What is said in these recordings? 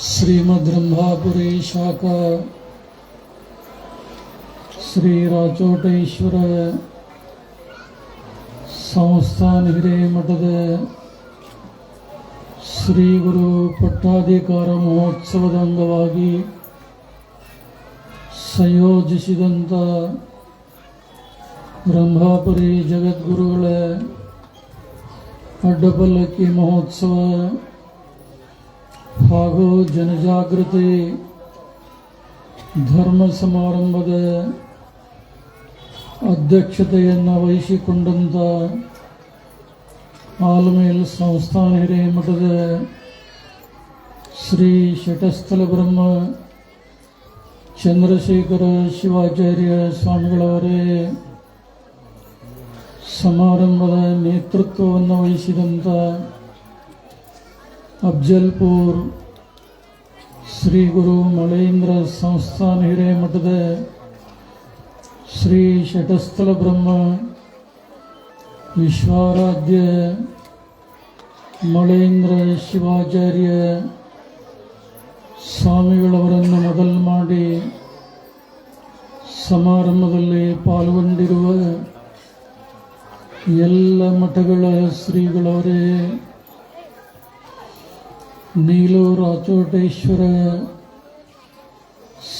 ಶ್ರೀಮದ್ ರಂಭಾಪುರಿ ಶಾಖಾ ಶ್ರೀ ರಾಚೋಟೇಶ್ವರ ಸಂಸ್ಥಾನ ಹಿರೇಮಠದ ಶ್ರೀ ಗುರು ಪಟ್ಟಾಧಿಕಾರ ಮಹೋತ್ಸವದ ಅಂಗವಾಗಿ ಸಂಯೋಜಿಸಿದಂಥ ರಂಭಾಪುರಿ ಜಗದ್ಗುರುಗಳ ಅಡ್ಡಪಲ್ಲಕ್ಕಿ ಮಹೋತ್ಸವ ಹಾಗೂ ಜನಜಾಗೃತಿ ಧರ್ಮ ಸಮಾರಂಭದ ಅಧ್ಯಕ್ಷತೆಯನ್ನು ವಹಿಸಿಕೊಂಡಂಥ ಆಲಮೇಲ್ ಸಂಸ್ಥಾನ ಹಿರೇಮಠದ ಶ್ರೀ ಶಟಸ್ಥಲ ಬ್ರಹ್ಮ ಚಂದ್ರಶೇಖರ ಶಿವಾಚಾರ್ಯ ಸ್ವಾಮಿಗಳವರೇ ಸಮಾರಂಭದ ನೇತೃತ್ವವನ್ನು ವಹಿಸಿದಂಥ ಅಫ್ಜಲ್ಪುರ್ ಶ್ರೀ ಗುರು ಮಳೇಂದ್ರ ಸಂಸ್ಥಾನ ಹಿರೇಮಠದ ಶ್ರೀ ಶಟಸ್ಥಲ ಬ್ರಹ್ಮ ವಿಶ್ವಾರಾಧ್ಯ ಮಳೇಂದ್ರ ಶಿವಾಚಾರ್ಯ ಸ್ವಾಮಿಗಳವರನ್ನು ಮೊದಲು ಮಾಡಿ ಸಮಾರಂಭದಲ್ಲಿ ಪಾಲ್ಗೊಂಡಿರುವ ಎಲ್ಲ ಮಠಗಳ ಶ್ರೀಗಳವರೇ, ನೀಲೂರು ರಾಚೋಟೇಶ್ವರ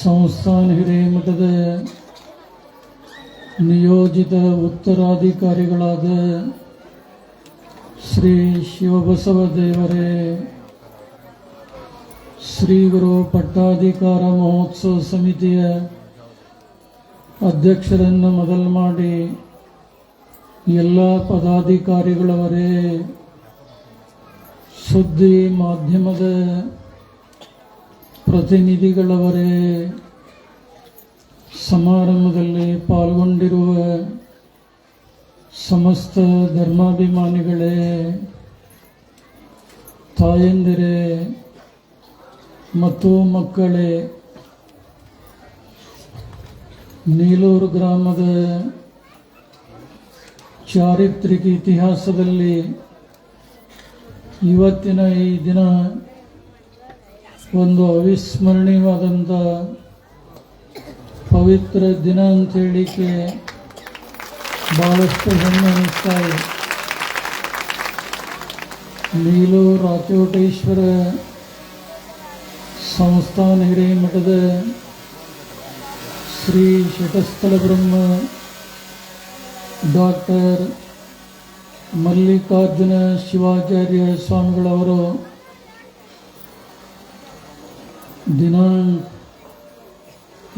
ಸಂಸ್ಥಾನ ಹಿರೇಮಠದ ನಿಯೋಜಿತ ಉತ್ತರಾಧಿಕಾರಿಗಳಾದ ಶ್ರೀ ಶಿವಬಸವ ದೇವರೇ, ಶ್ರೀ ಗುರು ಪಟ್ಟಾಧಿಕಾರ ಮಹೋತ್ಸವ ಸಮಿತಿಯ ಅಧ್ಯಕ್ಷರನ್ನು ಮೊದಲು ಮಾಡಿ ಎಲ್ಲ ಪದಾಧಿಕಾರಿಗಳವರೇ, ಸುದ್ದಿ ಮಾಧ್ಯಮದ ಪ್ರತಿನಿಧಿಗಳವರೇ, ಸಮಾರಂಭದಲ್ಲಿ ಪಾಲ್ಗೊಂಡಿರುವ ಸಮಸ್ತ ಧರ್ಮಾಭಿಮಾನಿಗಳೇ, ತಾಯಂದಿರೇ ಮತ್ತು ಮಕ್ಕಳೇ, ನೀಲೂರು ಗ್ರಾಮದ ಚಾರಿತ್ರಿಕ ಇತಿಹಾಸದಲ್ಲಿ ಇವತ್ತಿನ ಈ ದಿನ ಒಂದು ಅವಿಸ್ಮರಣೀಯವಾದಂಥ ಪವಿತ್ರ ದಿನ ಅಂತ ಹೇಳಿಕೆ ಬಹಳಷ್ಟು ಹೆಮ್ಮೆ ಅನ್ನಿಸ್ತಾ ಇದೆ. ನೀಲೂರು ರಾಚೋಟೇಶ್ವರ ಸಂಸ್ಥಾನ ಹಿರೇಮಠದ ಶ್ರೀ ಶಟಸ್ಥಲ ಬ್ರಹ್ಮ ಡಾಕ್ಟರ್ ಮಲ್ಲಿಕಾರ್ಜುನ ಶಿವಾಚಾರ್ಯ ಸ್ವಾಮಿಗಳವರು ದಿನಾಂಕ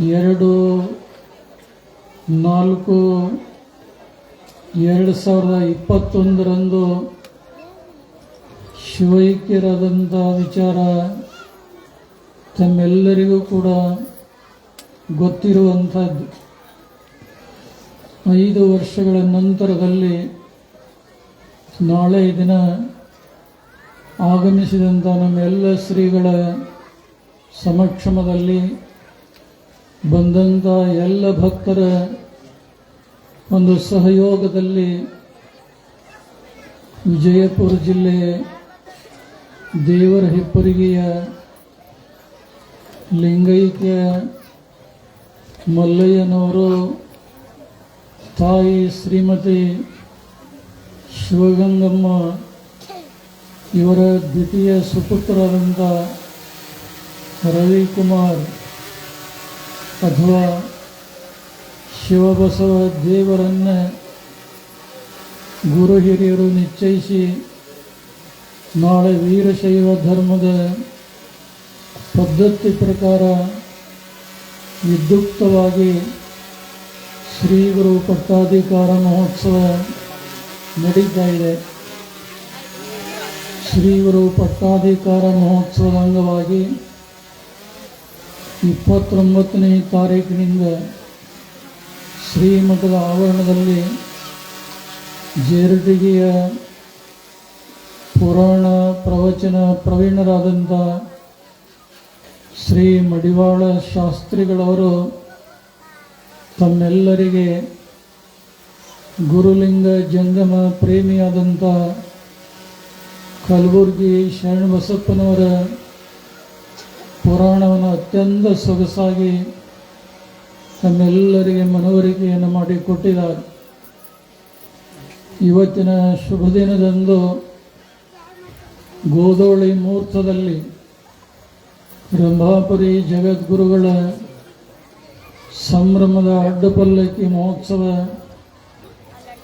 2/4/2021 ಶಿವೈಕ್ಯರಾದಂಥ ವಿಚಾರ ತಮ್ಮೆಲ್ಲರಿಗೂ ಕೂಡ ಗೊತ್ತಿರುವಂಥದ್ದು. 5 ವರ್ಷಗಳ ನಂತರದಲ್ಲಿ ನಾಳೆ ದಿನ ಆಗಮಿಸಿದಂಥ ನಮ್ಮೆಲ್ಲ ಶ್ರೀಗಳ ಸಮಕ್ಷಮದಲ್ಲಿ ಬಂದಂಥ ಎಲ್ಲ ಭಕ್ತರ ಒಂದು ಸಹಯೋಗದಲ್ಲಿ ವಿಜಯಪುರ ಜಿಲ್ಲೆ ದೇವರ ಹಿಪ್ಪರಿಗೆಯ ಲಿಂಗೈಕ್ಯ ಮಲ್ಲಯ್ಯನವರು ತಾಯಿ ಶ್ರೀಮತಿ ಶಿವಗಂಗಮ್ಮ ಇವರ ದ್ವಿತೀಯ ಸುಪುತ್ರರಾದಂಥ ರವಿಕುಮಾರ್ ಅಥವಾ ಶಿವಬಸವ ದೇವರನ್ನು ಗುರು ಹಿರಿಯರು ನಿಶ್ಚಯಿಸಿ ನಾಳೆ ವೀರಶೈವ ಧರ್ಮದ ಪದ್ಧತಿ ಪ್ರಕಾರ ವಿದ್ಯುಕ್ತವಾಗಿ ಶ್ರೀ ಗುರು ಪಟ್ಟಾಧಿಕಾರ ಮಹೋತ್ಸವ ನಡೀತಾ ಇದೆ. ಶ್ರೀ ಗುರು ಪಟ್ಟಾಧಿಕಾರ ಮಹೋತ್ಸವದ ಅಂಗವಾಗಿ 29ನೇ ತಾರೀಕಿನಿಂದ ಶ್ರೀಮಠದ ಆವರಣದಲ್ಲಿ ಜೇರಟಗಿಯ ಪುರಾಣ ಪ್ರವಚನ ಪ್ರವೀಣರಾದಂಥ ಶ್ರೀ ಮಡಿವಾಳ ಶಾಸ್ತ್ರಿಗಳವರು ತಮ್ಮೆಲ್ಲರಿಗೆ ಗುರುಲಿಂಗ ಜಂಗಮ ಪ್ರೇಮಿಯಾದಂಥ ಕಲಬುರ್ಗಿ ಶರಣಬಸಪ್ಪನವರ ಪುರಾಣವನ್ನು ಅತ್ಯಂತ ಸೊಗಸಾಗಿ ತಮ್ಮೆಲ್ಲರಿಗೆ ಮನವರಿಕೆಯನ್ನು ಮಾಡಿಕೊಟ್ಟಿದ್ದಾರೆ. ಇವತ್ತಿನ ಶುಭ ದಿನದಂದು ಗೋಧೋಳಿ ಮುಹೂರ್ತದಲ್ಲಿ ರಂಭಾಪುರಿ ಜಗದ್ಗುರುಗಳ ಸಂಭ್ರಮದ ಅಡ್ಡಪಲ್ಲಕ್ಕಿ ಮಹೋತ್ಸವ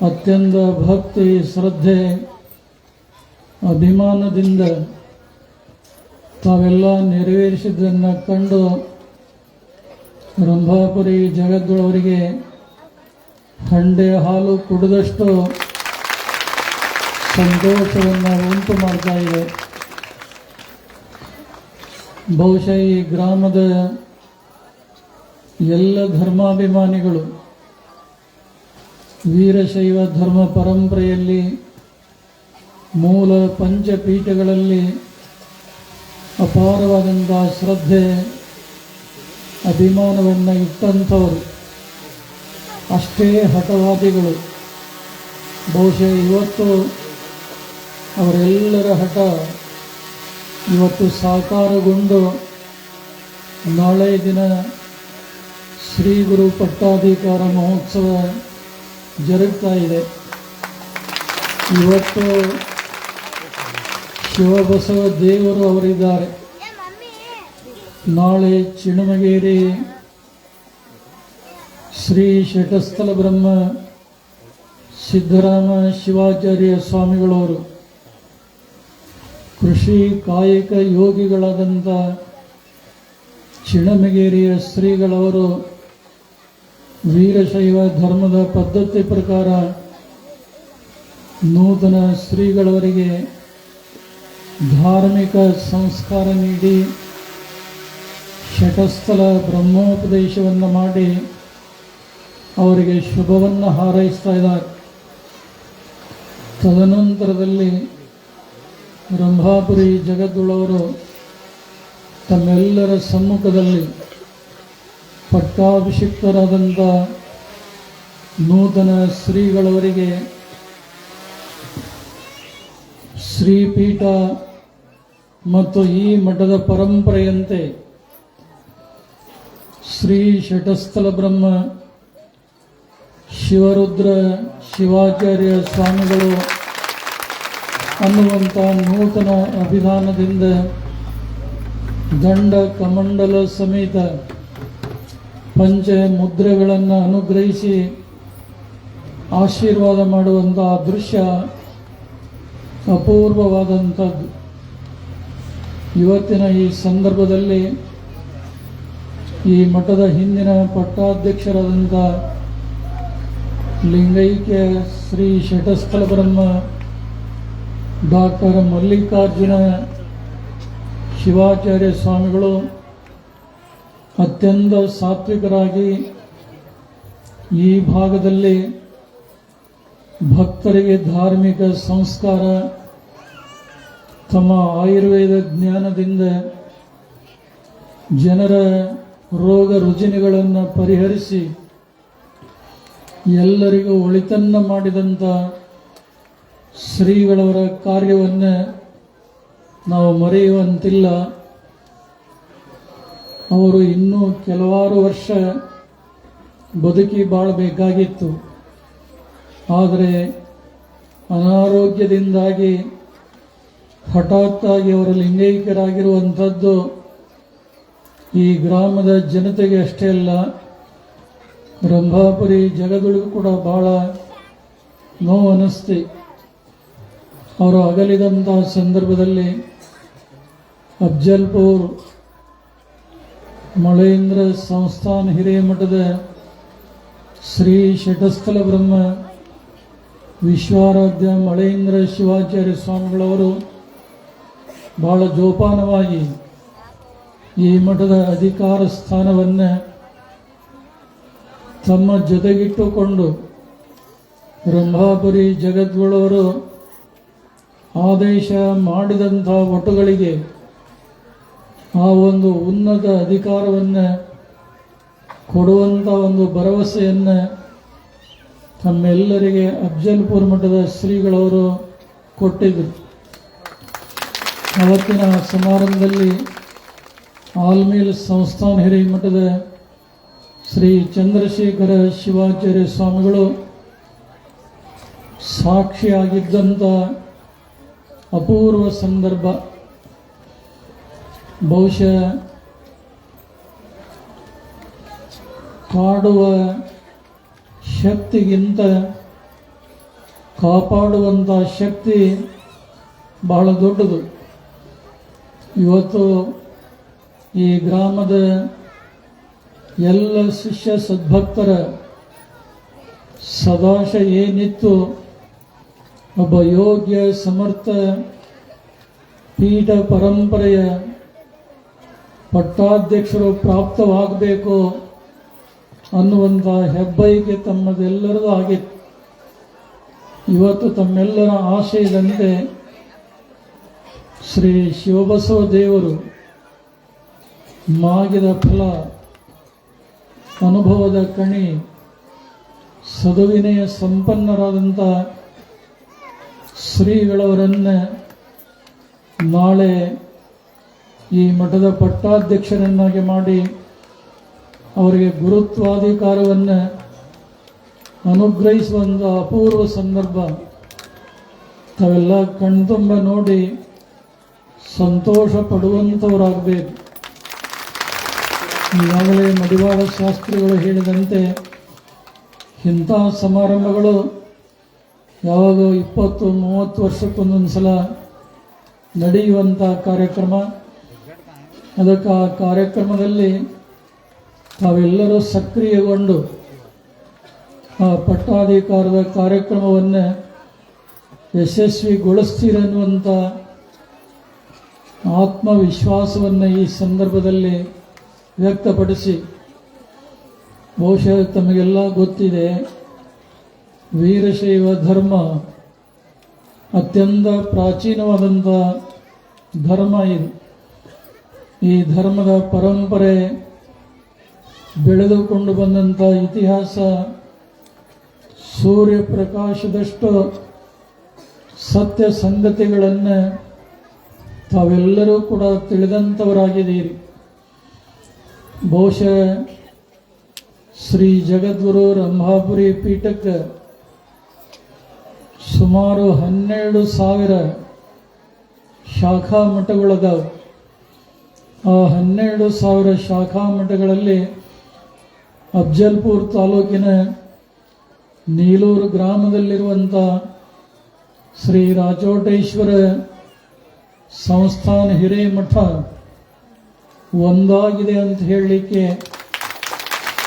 ಅತ್ಯಂತ ಭಕ್ತಿ, ಶ್ರದ್ಧೆ, ಅಭಿಮಾನದಿಂದ ತಾವೆಲ್ಲ ನೆರವೇರಿಸಿದ್ದನ್ನು ಕಂಡು ರಂಭಾಪುರಿ ಜಗದ್ಗುರುವರಿಗೆ ಹಂಡೆ ಹಾಲು ಕುಡಿದಷ್ಟು ಸಂತೋಷವನ್ನು ಉಂಟು ಮಾಡ್ತಾ ಇದೆ. ಬಹುಶಃ ಈ ಗ್ರಾಮದ ಎಲ್ಲ ಧರ್ಮಾಭಿಮಾನಿಗಳು ವೀರಶೈವ ಧರ್ಮ ಪರಂಪರೆಯಲ್ಲಿ ಮೂಲ ಪಂಚಪೀಠಗಳಲ್ಲಿ ಅಪಾರವಾದಂಥ ಶ್ರದ್ಧೆ, ಅಭಿಮಾನವನ್ನು ಇಟ್ಟಂಥವರು, ಅಷ್ಟೇ ಹಠವಾದಿಗಳು. ಬಹುಶಃ ಇವತ್ತು ಅವರೆಲ್ಲರ ಹಠ ಇವತ್ತು ಸಾಕಾರಗೊಂಡು ನಾಳೆ ದಿನ ಶ್ರೀ ಗುರು ಪಟ್ಟಾಧಿಕಾರ ಮಹೋತ್ಸವ ಜರುಗ್ತಾ ಇದೆ. ಇವತ್ತು ಶಿವಬಸವ ದೇವರು ಅವರಿದ್ದಾರೆ. ನಾಳೆ ಚಿಣಮಗೇರಿ ಶ್ರೀ ಶಟಸ್ಥಲ ಬ್ರಹ್ಮ ಸಿದ್ದರಾಮ ಶಿವಾಚಾರ್ಯ ಸ್ವಾಮಿಗಳವರು, ಕೃಷಿ ಕಾಯಕ ಯೋಗಿಗಳಾದಂಥ ಚಿಣಮಗೇರಿಯ ಶ್ರೀಗಳವರು ವೀರಶೈವ ಧರ್ಮದ ಪದ್ಧತಿ ಪ್ರಕಾರ ನೂತನ ಶ್ರೀಗಳವರಿಗೆ ಧಾರ್ಮಿಕ ಸಂಸ್ಕಾರ ನೀಡಿ ಶಟಸ್ಥಲ ಬ್ರಹ್ಮೋಪದೇಶವನ್ನು ಮಾಡಿ ಅವರಿಗೆ ಶುಭವನ್ನು ಹಾರೈಸ್ತಾ ಇದ್ದಾರೆ. ತದನಂತರದಲ್ಲಿ ರಂಭಾಪುರಿ ಜಗದ್ಗುರುವರು ತಮ್ಮೆಲ್ಲರ ಸಮ್ಮುಖದಲ್ಲಿ ಪಟ್ಟಾಭಿಷಿಕ್ತರಾದಂಥ ನೂತನ ಶ್ರೀಗಳವರಿಗೆ ಶ್ರೀಪೀಠ ಮತ್ತು ಈ ಮಠದ ಪರಂಪರೆಯಂತೆ ಶ್ರೀ ಶಟಸ್ಥಲ ಬ್ರಹ್ಮ ಶಿವರುದ್ರ ಶಿವಾಚಾರ್ಯ ಸ್ವಾಮಿಗಳು ಅನ್ನುವಂಥ ನೂತನ ಅಭಿಧಾನದಿಂದ ದಂಡ ಕಮಂಡಲ ಸಮೇತ ಪಂಚ ಮುದ್ರೆಗಳನ್ನು ಅನುಗ್ರಹಿಸಿ ಆಶೀರ್ವಾದ ಮಾಡುವಂಥ ದೃಶ್ಯ ಅಪೂರ್ವವಾದಂಥದ್ದು. ಇವತ್ತಿನ ಈ ಸಂದರ್ಭದಲ್ಲಿ ಈ ಮಠದ ಹಿಂದಿನ ಪಟ್ಟಾಧ್ಯಕ್ಷರಾದಂಥ ಲಿಂಗೈಕ್ಯ ಶ್ರೀ ಶಟಸ್ಥಲ ಬ್ರಹ್ಮ ಡಾಕ್ಟರ್ ಮಲ್ಲಿಕಾರ್ಜುನ ಶಿವಾಚಾರ್ಯ ಸ್ವಾಮಿಗಳು ಅತ್ಯಂತ ಸಾತ್ವಿಕರಾಗಿ ಈ ಭಾಗದಲ್ಲಿ ಭಕ್ತರಿಗೆ ಧಾರ್ಮಿಕ ಸಂಸ್ಕಾರ, ತಮ್ಮ ಆಯುರ್ವೇದ ಜ್ಞಾನದಿಂದ ಜನರ ರೋಗ ರುಜಿನಗಳನ್ನು ಪರಿಹರಿಸಿ ಎಲ್ಲರಿಗೂ ಒಳಿತನ್ನು ಮಾಡಿದಂಥ ಶ್ರೀಗಳವರ ಕಾರ್ಯವನ್ನು ನಾವು ಮರೆಯುವಂತಿಲ್ಲ. ಅವರು ಇನ್ನೂ ಕೆಲವಾರು ವರ್ಷ ಬದುಕಿ ಬಾಳಬೇಕಾಗಿತ್ತು. ಆದರೆ ಅನಾರೋಗ್ಯದಿಂದಾಗಿ ಹಠಾತ್ತಾಗಿ ಅವರು ಲಿಂಗೈಕ್ಯರಾಗಿರುವಂಥದ್ದು ಈ ಗ್ರಾಮದ ಜನತೆಗೆ ಅಷ್ಟೇ ಅಲ್ಲ, ರಂಭಾಪುರಿ ಜಗದೊಳಗೂ ಕೂಡ ಬಹಳ ನೋವು ಅನ್ನಿಸ್ತಿ. ಅವರು ಅಗಲಿದಂಥ ಸಂದರ್ಭದಲ್ಲಿ ಅಫ್ಜಲ್ಪುರ್ ಮಳೇಂದ್ರ ಸಂಸ್ಥಾನ ಹಿರೇಮಠದ ಶ್ರೀ ಶಟಸ್ಥಲ ಬ್ರಹ್ಮ ವಿಶ್ವಾರಾಧ್ಯ ಮಳೇಂದ್ರ ಶಿವಾಚಾರ್ಯ ಸ್ವಾಮಿಗಳವರು ಬಹಳ ಜೋಪಾನವಾಗಿ ಈ ಮಠದ ಅಧಿಕಾರ ಸ್ಥಾನವನ್ನು ತಮ್ಮ ಜೊತೆಗಿಟ್ಟುಕೊಂಡು ರಂಭಾಪುರಿ ಜಗದ್ಗುರುವರು ಆದೇಶ ಮಾಡಿದಂಥ ವಟುಗಳಿಗೆ ಆ ಒಂದು ಉನ್ನತ ಅಧಿಕಾರವನ್ನು ಕೊಡುವಂಥ ಒಂದು ಭರವಸೆಯನ್ನು ತಮ್ಮೆಲ್ಲರಿಗೆ ಅಫ್ಜಲ್ಪುರ್ ಮಠದ ಶ್ರೀಗಳವರು ಕೊಟ್ಟಿದ್ದರು. ಅವತ್ತಿನ ಸಮಾರಂಭದಲ್ಲಿ ಆಲ್ಮೇಲ್ ಸಂಸ್ಥಾನ ಹಿರೇಮಠದ ಶ್ರೀ ಚಂದ್ರಶೇಖರ ಶಿವಾಚಾರ್ಯ ಸ್ವಾಮಿಗಳು ಸಾಕ್ಷಿಯಾಗಿದ್ದಂಥ ಅಪೂರ್ವ ಸಂದರ್ಭ. ಬಹುಶಃ ಕಾಡುವ ಶಕ್ತಿಗಿಂತ ಕಾಪಾಡುವಂಥ ಶಕ್ತಿ ಬಹಳ ದೊಡ್ಡದು. ಇವತ್ತು ಈ ಗ್ರಾಮದ ಎಲ್ಲ ಶಿಷ್ಯ ಸದ್ಭಕ್ತರ ಸದಾಶಯ ಏನಿತ್ತು, ಒಬ್ಬ ಯೋಗ್ಯ ಸಮರ್ಥ ಪೀಠ ಪರಂಪರೆಯ ಪಟ್ಟಾಧ್ಯಕ್ಷರು ಪ್ರಾಪ್ತವಾಗಬೇಕು ಅನ್ನುವಂಥ ಹೆಬ್ಬೈಕೆ ತಮ್ಮದೆಲ್ಲರದು ಆಗಿತ್ತು. ಇವತ್ತು ತಮ್ಮೆಲ್ಲರ ಆಶಯದಂತೆ ಶ್ರೀ ಶಿವಬಸವ ದೇವರು ಮಾಗಿದ ಫಲ, ಅನುಭವದ ಕಣಿ, ಸದುವಿನಯ ಸಂಪನ್ನರಾದಂಥ ಶ್ರೀಗಳವರನ್ನು ನಾಳೆ ಈ ಮಠದ ಪಟ್ಟಾಧ್ಯಕ್ಷರನ್ನಾಗಿ ಮಾಡಿ ಅವರಿಗೆ ಗುರುತ್ವಾಧಿಕಾರವನ್ನು ಅನುಗ್ರಹಿಸುವಂಥ ಅಪೂರ್ವ ಸಂದರ್ಭ. ತಾವೆಲ್ಲ ಕಣ್ತುಂಬ ನೋಡಿ ಸಂತೋಷ ಪಡುವಂಥವರಾಗಬೇಕು. ಈಗಾಗಲೇ ಮಡಿವಾಳ ಶಾಸ್ತ್ರಿಗಳು ಹೇಳಿದಂತೆ ಇಂಥ ಸಮಾರಂಭಗಳು ಯಾವಾಗ 20-30 ವರ್ಷಕ್ಕೊಂದೊಂದು ಸಲ ನಡೆಯುವಂಥ ಕಾರ್ಯಕ್ರಮ. ಅದಕ್ಕೆ ಆ ಕಾರ್ಯಕ್ರಮದಲ್ಲಿ ತಾವೆಲ್ಲರೂ ಸಕ್ರಿಯಗೊಂಡು ಆ ಪಟ್ಟಾಧಿಕಾರದ ಕಾರ್ಯಕ್ರಮವನ್ನು ಯಶಸ್ವಿಗೊಳಿಸ್ತೀರನ್ನುವಂಥ ಆತ್ಮವಿಶ್ವಾಸವನ್ನು ಈ ಸಂದರ್ಭದಲ್ಲಿ ವ್ಯಕ್ತಪಡಿಸಿ, ಬಹುಶಃ ತಮಗೆಲ್ಲ ಗೊತ್ತಿದೆ, ವೀರಶೈವ ಧರ್ಮ ಅತ್ಯಂತ ಪ್ರಾಚೀನವಾದಂಥ ಧರ್ಮ ಇದು. ಈ ಧರ್ಮದ ಪರಂಪರೆ ಬೆಳೆದುಕೊಂಡು ಬಂದಂಥ ಇತಿಹಾಸ ಸೂರ್ಯಪ್ರಕಾಶದಷ್ಟು ಸತ್ಯ ಸಂಗತಿಗಳನ್ನು ತಾವೆಲ್ಲರೂ ಕೂಡ ತಿಳಿದಂಥವರಾಗಿದ್ದೀರಿ. ಬಹುಶಃ ಶ್ರೀ ಜಗದ್ಗುರು ರಂಭಾಪುರಿ ಪೀಠಕ್ಕೆ ಸುಮಾರು 12,000 ಶಾಖಾ ಮಠಗಳದಾವೆ. ಆ 12,000 ಶಾಖಾ ಮಠಗಳಲ್ಲಿ ಅಫ್ಜಲ್ಪುರ್ ತಾಲೂಕಿನ ನೀಲೂರು ಗ್ರಾಮದಲ್ಲಿರುವಂಥ ಶ್ರೀ ರಾಜೋಟೇಶ್ವರ ಸಂಸ್ಥಾನ ಹಿರೇಮಠ ಒಂದಾಗಿದೆ ಅಂತ ಹೇಳಲಿಕ್ಕೆ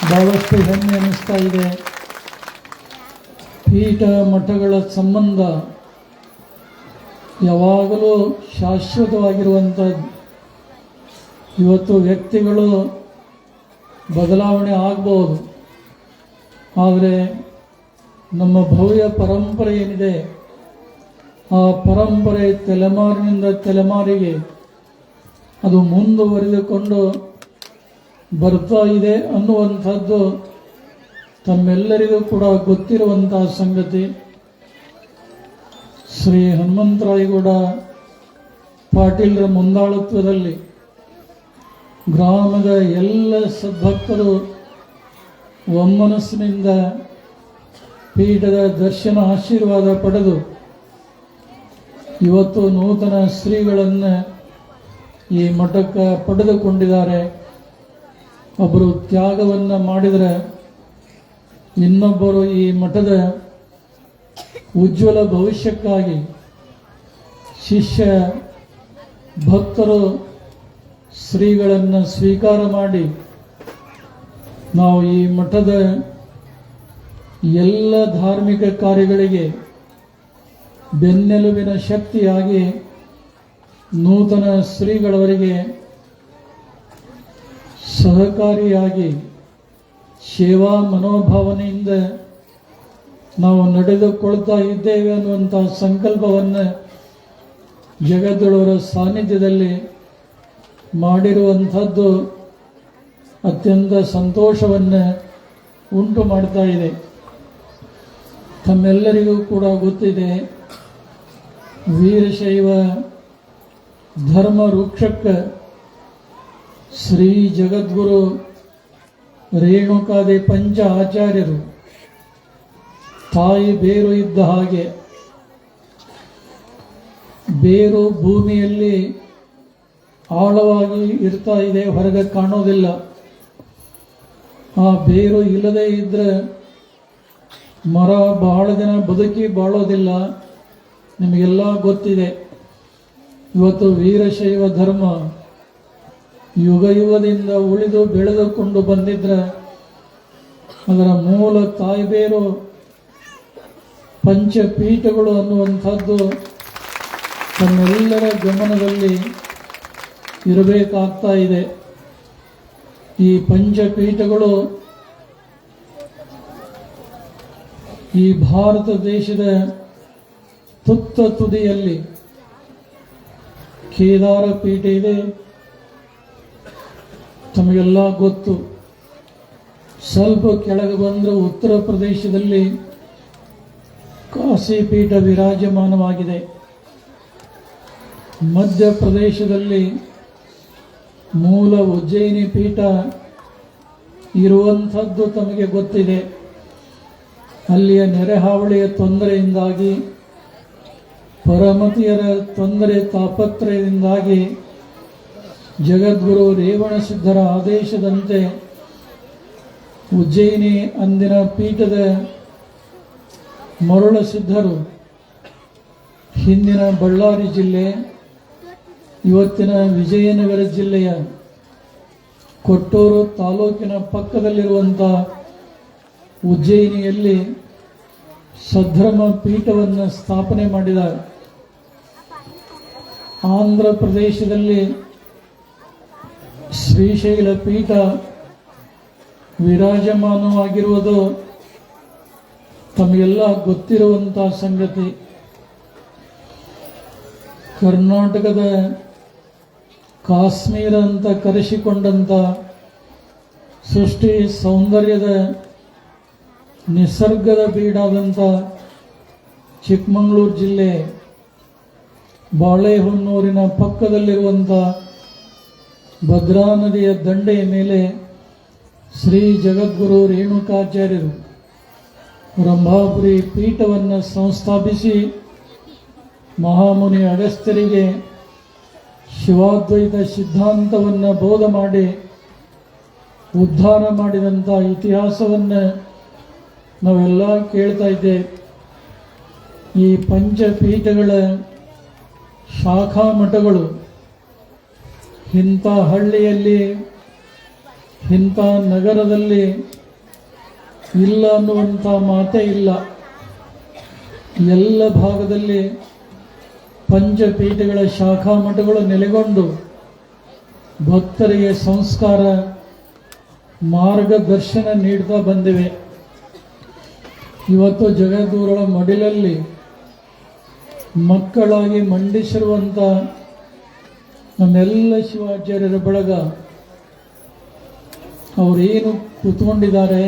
ಬಹಳಷ್ಟು ಹೆಮ್ಮೆ ಅನ್ನಿಸ್ತಾ ಇದೆ. ಪೀಠ ಮಠಗಳ ಸಂಬಂಧ ಯಾವಾಗಲೂ ಶಾಶ್ವತವಾಗಿರುವಂಥದ್ದು. ಇವತ್ತು ವ್ಯಕ್ತಿಗಳು ಬದಲಾವಣೆ ಆಗಬಹುದು, ಆದರೆ ನಮ್ಮ ಭವ್ಯ ಪರಂಪರೆ ಏನಿದೆ, ಆ ಪರಂಪರೆ ತಲೆಮಾರಿನಿಂದ ತಲೆಮಾರಿಗೆ ಅದು ಮುಂದುವರಿದುಕೊಂಡು ಬರ್ತಾ ಇದೆ ಅನ್ನುವಂಥದ್ದು ತಮ್ಮೆಲ್ಲರಿಗೂ ಕೂಡ ಗೊತ್ತಿರುವಂತಹ ಸಂಗತಿ. ಶ್ರೀ ಹನುಮಂತರಾಯಗೌಡ ಪಾಟೀಲರ ಮುಂದಾಳತ್ವದಲ್ಲಿ ಗ್ರಾಮದ ಎಲ್ಲ ಸದ್ಭಕ್ತರು ಒಮ್ಮನಸ್ಸಿನಿಂದ ಪೀಠದ ದರ್ಶನ ಆಶೀರ್ವಾದ ಪಡೆದು ಇವತ್ತು ನೂತನ ಶ್ರೀಗಳನ್ನು ಈ ಮಠಕ್ಕೆ ಪಡೆದುಕೊಂಡಿದ್ದಾರೆ. ಒಬ್ಬರು ತ್ಯಾಗವನ್ನು ಮಾಡಿದರೆ ಇನ್ನೊಬ್ಬರು ಈ ಮಠದ ಉಜ್ವಲ ಭವಿಷ್ಯಕ್ಕಾಗಿ ಶಿಷ್ಯ ಭಕ್ತರು ಶ್ರೀಗಳನ್ನು ಸ್ವೀಕಾರ ಮಾಡಿ ನಾವು ಈ ಮಠದ ಎಲ್ಲ ಧಾರ್ಮಿಕ ಕಾರ್ಯಗಳಿಗೆ ಬೆನ್ನೆಲುಬಿನ ಶಕ್ತಿಯಾಗಿ ನೂತನ ಶ್ರೀಗಳವರಿಗೆ ಸಹಕಾರಿಯಾಗಿ ಸೇವಾ ಮನೋಭಾವನೆಯಿಂದ ನಾವು ನಡೆದುಕೊಳ್ತಾ ಇದ್ದೇವೆ ಅನ್ನುವಂಥ ಸಂಕಲ್ಪವನ್ನು ಜಗದ್ಗುರುವರ ಸಾನ್ನಿಧ್ಯದಲ್ಲಿ ಮಾಡಿರುವಂಥದ್ದು ಅತ್ಯಂತ ಸಂತೋಷವನ್ನು ಉಂಟು ಮಾಡ್ತಾ ಇದೆ. ತಮ್ಮೆಲ್ಲರಿಗೂ ಕೂಡ ಗೊತ್ತಿದೆ, ವೀರಶೈವ ಧರ್ಮ ವೃಕ್ಷಕ್ಕೆ ಶ್ರೀ ಜಗದ್ಗುರು ರೇಣುಕಾದಿ ಪಂಚ ಆಚಾರ್ಯರು ತಾಯಿ ಬೇರು ಇದ್ದ ಹಾಗೆ. ಬೇರು ಭೂಮಿಯಲ್ಲಿ ಆಳವಾಗಿ ಇರ್ತಾ ಇದೆ, ಹೊರಗೆ ಕಾಣೋದಿಲ್ಲ. ಆ ಬೇರು ಇಲ್ಲದೆ ಇದ್ರೆ ಮರ ಬಹಳ ದಿನ ಬದುಕಿ ಬಾಳೋದಿಲ್ಲ. ನಿಮಗೆಲ್ಲ ಗೊತ್ತಿದೆ. ಇವತ್ತು ವೀರಶೈವ ಧರ್ಮ ಯುಗ ಯುಗದಿಂದ ಉಳಿದು ಬೆಳೆದುಕೊಂಡು ಬಂದಿದ್ರೆ ಅದರ ಮೂಲ ತಾಯ್ಬೇರು ಪಂಚಪೀಠಗಳು ಅನ್ನುವಂಥದ್ದು ತಮ್ಮೆಲ್ಲರ ಗಮನದಲ್ಲಿ ಇರಬೇಕಾಗ್ತಾ ಇದೆ. ಈ ಪಂಚಪೀಠಗಳು ಈ ಭಾರತ ದೇಶದ ತುತ್ತ ತುದಿಯಲ್ಲಿ ಕೇದಾರ ಪೀಠ ಇದೆ, ತಮಗೆಲ್ಲ ಗೊತ್ತು. ಸ್ವಲ್ಪ ಕೆಳಗೆ ಬಂದರೆ ಉತ್ತರ ಪ್ರದೇಶದಲ್ಲಿ ಕಾಶಿ ಪೀಠ ವಿರಾಜಮಾನವಾಗಿದೆ. ಮಧ್ಯಪ್ರದೇಶದಲ್ಲಿ ಮೂಲ ಉಜ್ಜಯಿನಿ ಪೀಠ ಇರುವಂಥದ್ದು ತಮಗೆ ಗೊತ್ತಿದೆ. ಅಲ್ಲಿಯ ನೆರೆಹಾವಳಿಯ ತೊಂದರೆಯಿಂದಾಗಿ, ಪರಮತಿಯರ ತೊಂದರೆ ತಾಪತ್ರಯದಿಂದಾಗಿ ಜಗದ್ಗುರು ರೇವಣಸಿದ್ಧರ ಆದೇಶದಂತೆ ಉಜ್ಜಯಿನಿ ಅಂದಿನ ಪೀಠದ ಮರುಳ ಸಿದ್ಧರು ಹಿಂದಿನ ಬಳ್ಳಾರಿ ಜಿಲ್ಲೆ, ಇವತ್ತಿನ ವಿಜಯನಗರ ಜಿಲ್ಲೆಯ ಕೊಟ್ಟೂರು ತಾಲೂಕಿನ ಪಕ್ಕದಲ್ಲಿರುವಂಥ ಉಜ್ಜಯಿನಿಯಲ್ಲಿ ಸದ್ಧರ್ಮ ಪೀಠವನ್ನು ಸ್ಥಾಪನೆ ಮಾಡಿದ್ದಾರೆ. ಆಂಧ್ರ ಪ್ರದೇಶದಲ್ಲಿ ಶ್ರೀಶೈಲ ಪೀಠ ವಿರಾಜಮಾನವಾಗಿರುವುದು ತಮಗೆಲ್ಲ ಗೊತ್ತಿರುವಂಥ ಸಂಗತಿ. ಕರ್ನಾಟಕದ ಕಾಶ್ಮೀರ ಅಂತ ಕರೆಸಿಕೊಂಡಂಥ ಸೃಷ್ಟಿ ಸೌಂದರ್ಯದ ನಿಸರ್ಗದ ಬೀಡಾದಂಥ ಚಿಕ್ಕಮಗಳೂರು ಜಿಲ್ಲೆ ಬಾಳೆಹೊನ್ನೂರಿನ ಪಕ್ಕದಲ್ಲಿರುವಂಥ ಭದ್ರಾ ನದಿಯ ದಂಡೆಯ ಮೇಲೆ ಶ್ರೀ ಜಗದ್ಗುರು ರೇಣುಕಾಚಾರ್ಯರು ರಂಭಾಪುರಿ ಪೀಠವನ್ನು ಸಂಸ್ಥಾಪಿಸಿ ಮಹಾಮುನಿ ಅಗಸ್ತ್ಯರಿಗೆ ಶಿವಾದ್ವೈತ ಸಿದ್ಧಾಂತವನ್ನು ಬೋಧ ಮಾಡಿ ಉದ್ಧಾರ ಮಾಡಿದಂಥ ಇತಿಹಾಸವನ್ನು ನಾವೆಲ್ಲ ಕೇಳ್ತಾ ಇದ್ದೇವೆ. ಈ ಪಂಚಪೀಠಗಳ ಶಾಖಾ ಮಠಗಳು ಇಂಥ ಹಳ್ಳಿಯಲ್ಲಿ, ಇಂಥ ನಗರದಲ್ಲಿ ಇಲ್ಲ ಅನ್ನುವಂಥ ಮಾತೇ ಇಲ್ಲ. ಎಲ್ಲ ಭಾಗದಲ್ಲಿ ಪಂಚಪೀಠಗಳ ಶಾಖಾ ಮಠಗಳು ನೆಲೆಗೊಂಡು ಭಕ್ತರಿಗೆ ಸಂಸ್ಕಾರ ಮಾರ್ಗದರ್ಶನ ನೀಡ್ತಾ ಬಂದಿವೆ. ಇವತ್ತು ಜಗದ್ಗುರುಗಳ ಮಡಿಲಲ್ಲಿ ಮಕ್ಕಳಾಗಿ ಮಂಡಿಸಿರುವಂಥ ನಮ್ಮೆಲ್ಲ ಶಿವಾಚಾರ್ಯರ ಬಳಗ ಅವರೇನು ಕೂತ್ಕೊಂಡಿದ್ದಾರೆ,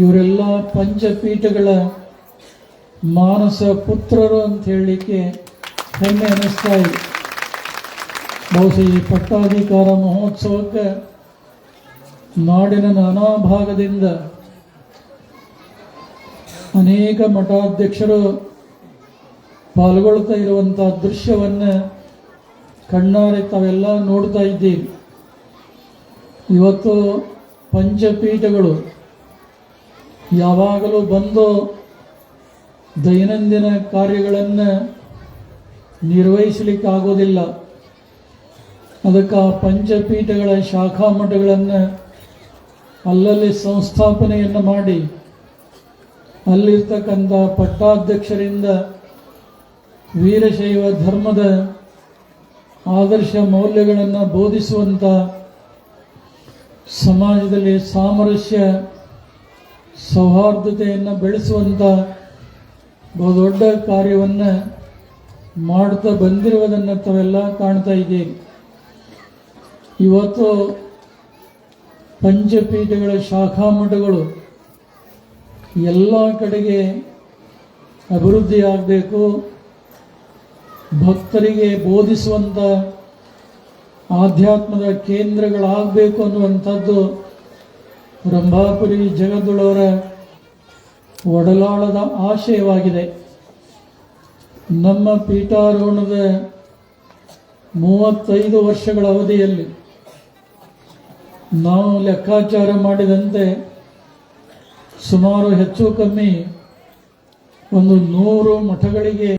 ಇವರೆಲ್ಲ ಪಂಚಪೀಠಗಳ ಮಾನಸ ಪುತ್ರರು ಅಂತ ಹೇಳಲಿಕ್ಕೆ ಹೆಮ್ಮೆ ಅನ್ನಿಸ್ತಾ ಇದೆ. ಬಹುಶಃ ಈ ಪಟ್ಟಾಧಿಕಾರ ಮಹೋತ್ಸವಕ್ಕೆ ನಾಡಿನ ನಾನಾ ಭಾಗದಿಂದ ಅನೇಕ ಮಠಾಧ್ಯಕ್ಷರು ಪಾಲ್ಗೊಳ್ತಾ ಇರುವಂಥ ದೃಶ್ಯವನ್ನು ಕಣ್ಣಾರೆ ತಾವೆಲ್ಲ ನೋಡ್ತಾ ಇದ್ದೀವಿ. ಇವತ್ತು ಪಂಚಪೀಠಗಳು ಯಾವಾಗಲೂ ಬಂದು ದೈನಂದಿನ ಕಾರ್ಯಗಳನ್ನು ನಿರ್ವಹಿಸಲಿಕ್ಕಾಗೋದಿಲ್ಲ. ಅದಕ್ಕೆ ಆ ಪಂಚಪೀಠಗಳ ಶಾಖಾ ಮಠಗಳನ್ನು ಅಲ್ಲಲ್ಲಿ ಸಂಸ್ಥಾಪನೆಯನ್ನು ಮಾಡಿ ಅಲ್ಲಿರ್ತಕ್ಕಂಥ ಪಟ್ಟಾಧ್ಯಕ್ಷರಿಂದ ವೀರಶೈವ ಧರ್ಮದ ಆದರ್ಶ ಮೌಲ್ಯಗಳನ್ನು ಬೋಧಿಸುವಂಥ, ಸಮಾಜದಲ್ಲಿ ಸಾಮರಸ್ಯ ಸೌಹಾರ್ದತೆಯನ್ನು ಬೆಳೆಸುವಂಥ ಬಹುದೊಡ್ಡ ಕಾರ್ಯವನ್ನು ಮಾಡ್ತಾ ಬಂದಿರುವುದನ್ನು ತಾವೆಲ್ಲ ಕಾಣ್ತಾ ಇದ್ದೀವಿ. ಇವತ್ತು ಪಂಚಪೀಠಗಳ ಶಾಖಾ ಮಠಗಳು ಎಲ್ಲ ಕಡೆಗೆ ಅಭಿವೃದ್ಧಿ ಆಗಬೇಕು, ಭಕ್ತರಿಗೆ ಬೋಧಿಸುವಂಥ, ಆಧ್ಯಾತ್ಮದ ಕೇಂದ್ರಗಳಾಗಬೇಕು ಅನ್ನುವಂಥದ್ದು ರಂಭಾಪುರಿ ಜಗದ್ಗುಳವರ ಒಡಲಾಳದ ಆಶಯವಾಗಿದೆ. ನಮ್ಮ ಪೀಠಾರೋಹಣದ 35 ವರ್ಷಗಳ ಅವಧಿಯಲ್ಲಿ ನಾವು ಲೆಕ್ಕಾಚಾರ ಮಾಡಿದಂತೆ ಸುಮಾರು ಹೆಚ್ಚು ಕಮ್ಮಿ ಒಂದು 100 ಮಠಗಳಿಗೆ